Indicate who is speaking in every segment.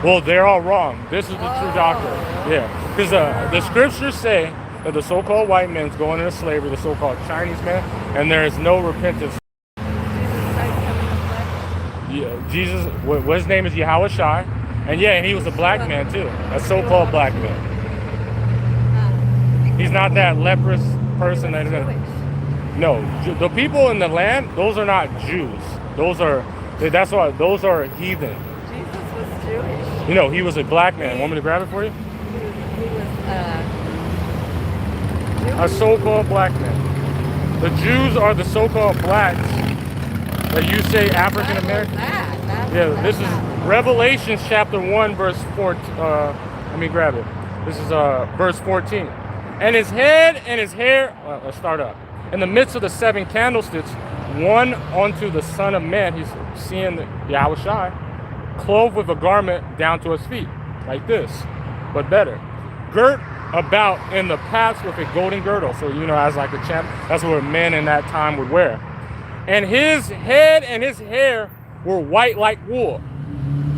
Speaker 1: Well, they're all wrong. This is the true doctrine. Yeah, because the scriptures say that the so-called white man's going into slavery, the so-called Chinese man, and there is no repentance. Yeah, Jesus, what his name is Yahweh Shai, and yeah, and he was a black man too, a so-called black man. He's not that leprous person that is gonna. No, the people in the land, those are not Jews. That's why those are heathen.
Speaker 2: Jesus was Jewish.
Speaker 1: You know, he was a black man. Want me to grab it for you?
Speaker 2: He was
Speaker 1: A so-called black man. The Jews are the so-called blacks that you say African American. Yeah, this is Revelation chapter 1 verse 4. Let me grab it. This is verse 14. And his head and his hair. Let's start up. In the midst of the seven candlesticks, one unto the Son of Man. He's seeing Yahweh Shai, clothed with a garment down to his feet, like this, but better. Girt about in the paths with a golden girdle. So, you know, as like a champ, that's what men in that time would wear. And his head and his hair were white like wool.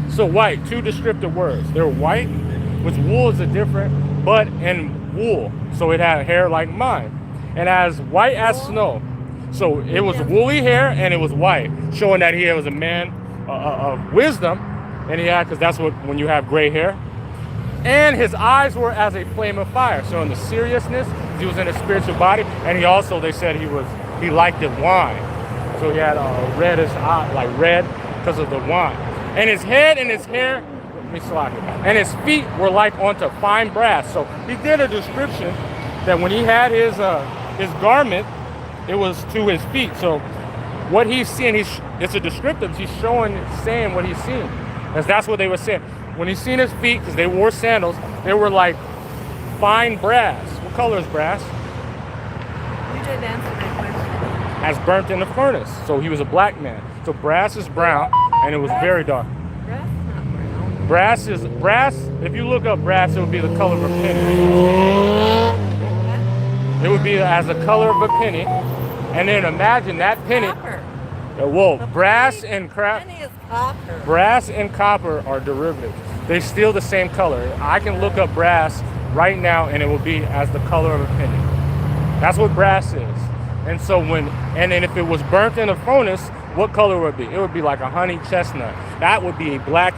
Speaker 1: So white, two descriptive words. They're white, which wool is a different, but in wool. So it had hair like mine. And as white as snow. So it was woolly hair and it was white, showing that he was a man of wisdom. And he had, because that's what, when you have gray hair. And his eyes were as a flame of fire. So in the seriousness, he was in a spiritual body. And he also, they said he liked the wine. So he had a reddish eye, like red, because of the wine. And his head and his hair, let me slide it. And his feet were like unto fine brass. So he did a description that when he had his garment, it was to his feet. So what he's seeing, it's a descriptive. He's saying what he's seeing. Because that's what they were saying. When he's seen his feet, because they wore sandals, they were like fine brass. What color is brass?
Speaker 2: You didn't answer my question.
Speaker 1: As burnt in the furnace. So he was a black man. So brass is brown, and it was very dark.
Speaker 2: Brass not brown.
Speaker 1: Brass, if you look up brass, it would be the color of a penny. It would be as the color of a penny. And then imagine that penny.
Speaker 2: Copper.
Speaker 1: Well, brass and
Speaker 2: Penny is copper.
Speaker 1: brass and copper are derivatives. They still the same color. I can look up brass right now and it will be as the color of a penny. That's what brass is. And so and then if it was burnt in a furnace, what color would it be? It would be like a honey chestnut. That would be a black